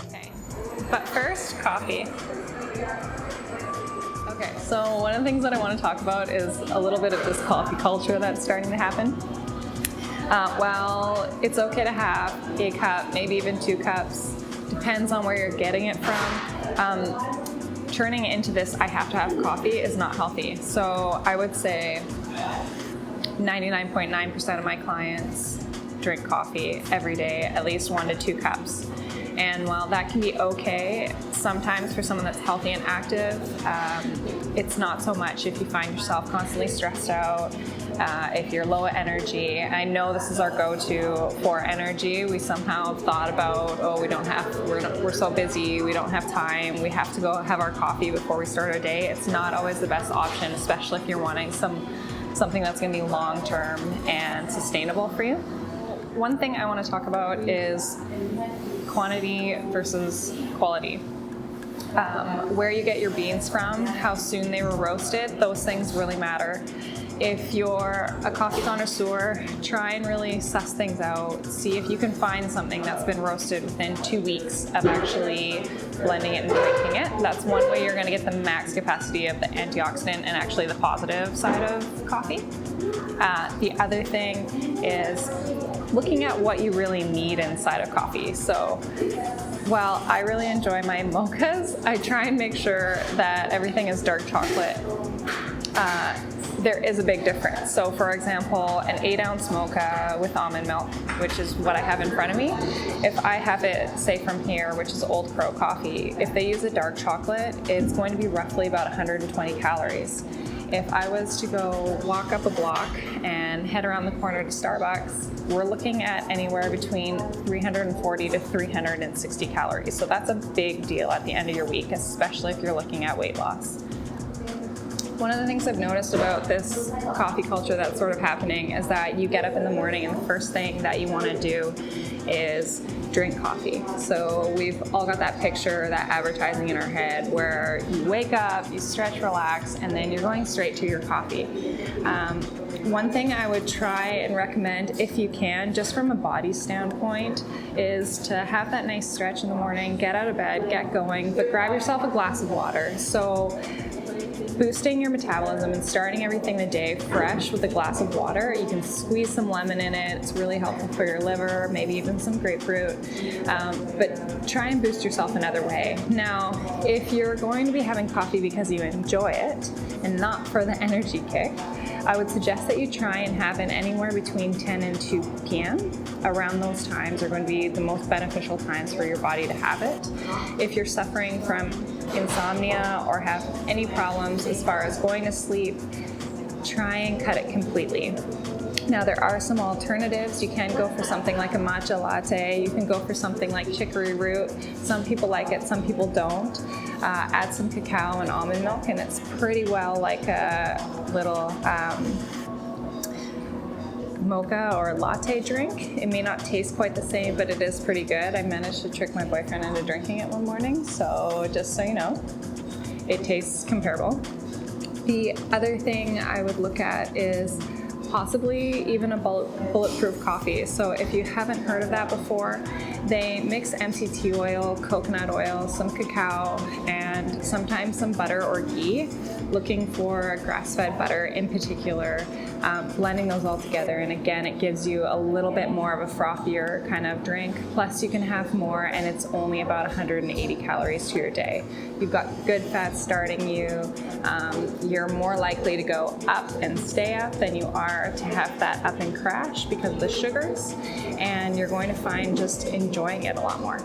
Okay, but first, coffee. Okay, so one of the things that I want to talk about is a little bit of this coffee culture that's starting to happen. While it's okay to have a cup, maybe even 2 cups, depends on where you're getting it from. Turning it into this, I have to have coffee is not healthy. So I would say 99.9% of my clients drink coffee every day, at least 1 to 2 cups. And while that can be okay, sometimes for someone that's healthy and active, it's not so much if you find yourself constantly stressed out, if you're low energy. I know this is our go-to for energy. We somehow thought about, we're so busy, we don't have time, we have to go have our coffee before we start our day. It's not always the best option, especially if you're wanting something that's going to be long-term and sustainable for you. One thing I want to talk about is quantity versus quality. Where you get your beans from, how soon they were roasted, those things really matter. If you're a coffee connoisseur, try and really suss things out. See if you can find something that's been roasted within 2 weeks of actually blending it and drinking it. That's one way you're going to get the max capacity of the antioxidant and actually the positive side of coffee. The other thing is looking at what you really need inside of coffee. So while I really enjoy my mochas, I try and make sure that everything is dark chocolate. There is a big difference. So for example, an 8-ounce mocha with almond milk, which is what I have in front of me, if I have it, say from here, which is Old Crow coffee, if they use a dark chocolate, it's going to be roughly about 120 calories. If I was to go walk up a block and head around the corner to Starbucks, we're looking at anywhere between 340 to 360 calories. So that's a big deal at the end of your week, especially if you're looking at weight loss. One of the things I've noticed about this coffee culture that's sort of happening is that you get up in the morning and the first thing that you want to do is drink coffee. So we've all got that picture, that advertising in our head where you wake up, you stretch, relax, and then you're going straight to your coffee. One thing I would try and recommend, if you can, just from a body standpoint, is to have that nice stretch in the morning, get out of bed, get going, but grab yourself a glass of water. So boosting your metabolism and starting everything the day fresh with a glass of water. You can squeeze some lemon in it. It's really helpful for your liver, maybe even some grapefruit. But try and boost yourself another way. Now, if you're going to be having coffee because you enjoy it and not for the energy kick, I would suggest that you try and have it anywhere between 10 and 2 p.m. Around those times are going to be the most beneficial times for your body to have it. If you're suffering from insomnia or have any problems as far as going to sleep, try and cut it completely. Now there are some alternatives. You can go for something like a matcha latte. You can go for something like chicory root. Some people like it, some people don't. Add some cacao and almond milk and it's pretty well like a little mocha or latte drink. It may not taste quite the same, but it is pretty good. I managed to trick my boyfriend into drinking it one morning, so just so you know, it tastes comparable. The other thing I would look at is possibly even a bulletproof coffee. So if you haven't heard of that before, they mix MCT oil, coconut oil, some cacao, and sometimes some butter or ghee, looking for grass-fed butter in particular, blending those all together. And again, it gives you a little bit more of a frothier kind of drink. Plus you can have more and it's only about 180 calories to your day. You've got good fats starting you. You're more likely to go up and stay up than you are to have that up and crash because of the sugars. And you're going to find just enjoying it a lot more.